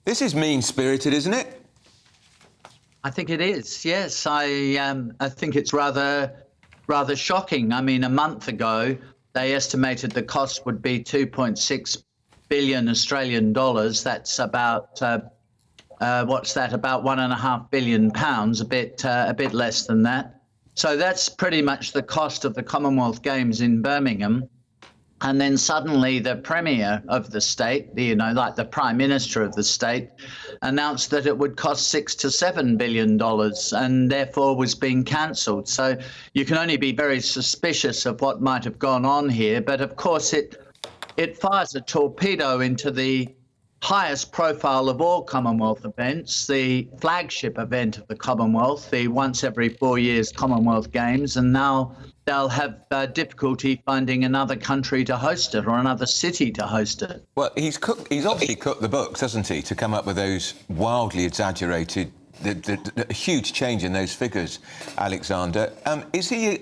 This is mean-spirited, isn't it? I think it is, yes. I think it's rather shocking. I mean, a month ago, they estimated the cost would be 2.6 billion Australian dollars. That's about, what's that, about £1.5 billion, a bit less than that. So that's pretty much the cost of the Commonwealth Games in Birmingham. And then suddenly the premier of the state, like the prime minister of the state, announced that it would cost $6 to $7 billion and therefore was being cancelled. So you can only be very suspicious of what might have gone on here. But of course, it fires a torpedo into the highest profile of all Commonwealth events, the flagship event of the Commonwealth, the once every 4 years Commonwealth Games, and now they'll have difficulty finding another country to host it or another city to host it. Well, he's obviously cooked the books, hasn't he, to come up with those wildly exaggerated, the huge change in those figures, Alexander. Is he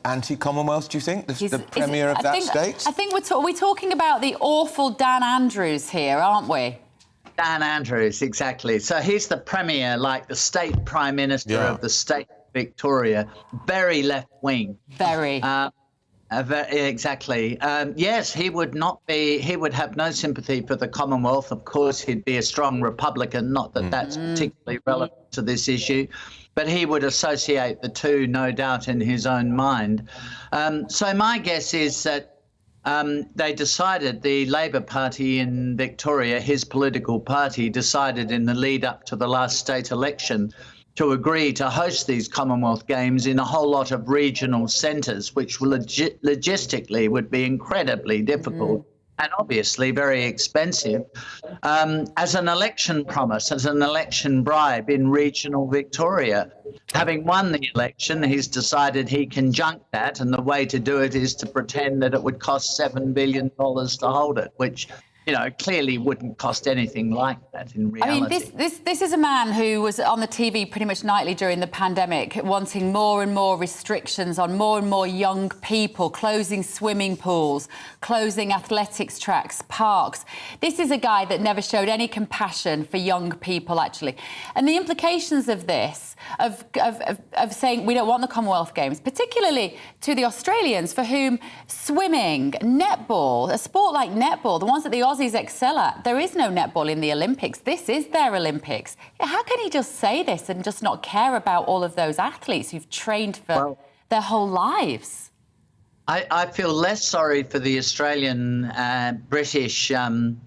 anti-Commonwealth, do you think, the Premier of that state? I think we're talking about the awful Dan Andrews here, aren't we? Dan Andrews, exactly. So he's the Premier, like the state Prime Minister of the state of Victoria, very left-wing. Very. Exactly. Yes, he would have no sympathy for the Commonwealth. Of course, he'd be a strong Republican, not that that's particularly relevant to this issue, but he would associate the two, no doubt, in his own mind. So my guess is that they decided, the Labor Party in Victoria, his political party, decided in the lead up to the last state election to agree to host these Commonwealth Games in a whole lot of regional centres, which logistically would be incredibly difficult and obviously very expensive, as an election promise, as an election bribe in regional Victoria. Having won the election, he's decided he can junk that, and the way to do it is to pretend that it would cost $7 billion to hold it, which clearly wouldn't cost anything like that in reality. I mean, this is a man who was on the TV pretty much nightly during the pandemic, wanting more and more restrictions on more and more young people, closing swimming pools, closing athletics tracks, parks. This is a guy that never showed any compassion for young people, actually. And the implications of this, of saying we don't want the Commonwealth Games, particularly to the Australians, for whom swimming, netball, a sport like netball, the ones that the Aussies excel at, there is no netball in the Olympics. This is their Olympics. How can he just say this and just not care about all of those athletes who've trained for their whole lives? I feel less sorry for the Australian, British,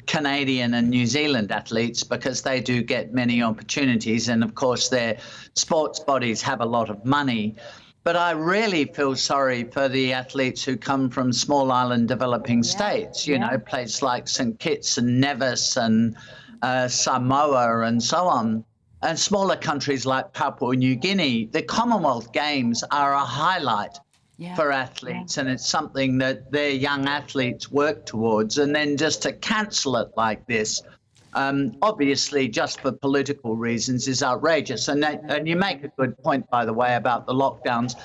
Canadian and New Zealand athletes, because they do get many opportunities, and of course their sports bodies have a lot of money. But I really feel sorry for the athletes who come from small island developing states, places like St Kitts and Nevis and Samoa and so on, and smaller countries like Papua New Guinea. The Commonwealth Games are a highlight for athletes, and it's something that their young athletes work towards. And then just to cancel it like this, obviously just for political reasons, is outrageous. And you make a good point, by the way, about the lockdowns.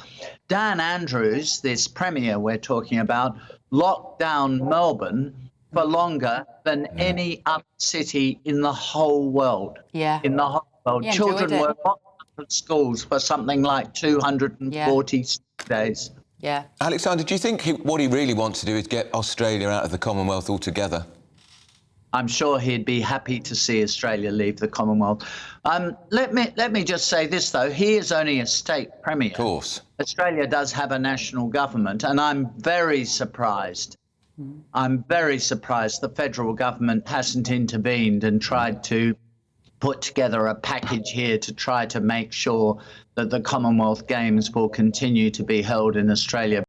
Dan Andrews, this Premier we're talking about, locked down Melbourne for longer than any other city in the whole world. In the whole world. Children were locked up at schools for something like 240 days. Alexander, do you think what he really wants to do is get Australia out of the Commonwealth altogether? I'm sure he'd be happy to see Australia leave the Commonwealth. Let me just say this, though. He is only a state premier. Of course. Australia does have a national government, and I'm very surprised. The federal government hasn't intervened and tried to put together a package here to try to make sure that the Commonwealth Games will continue to be held in Australia.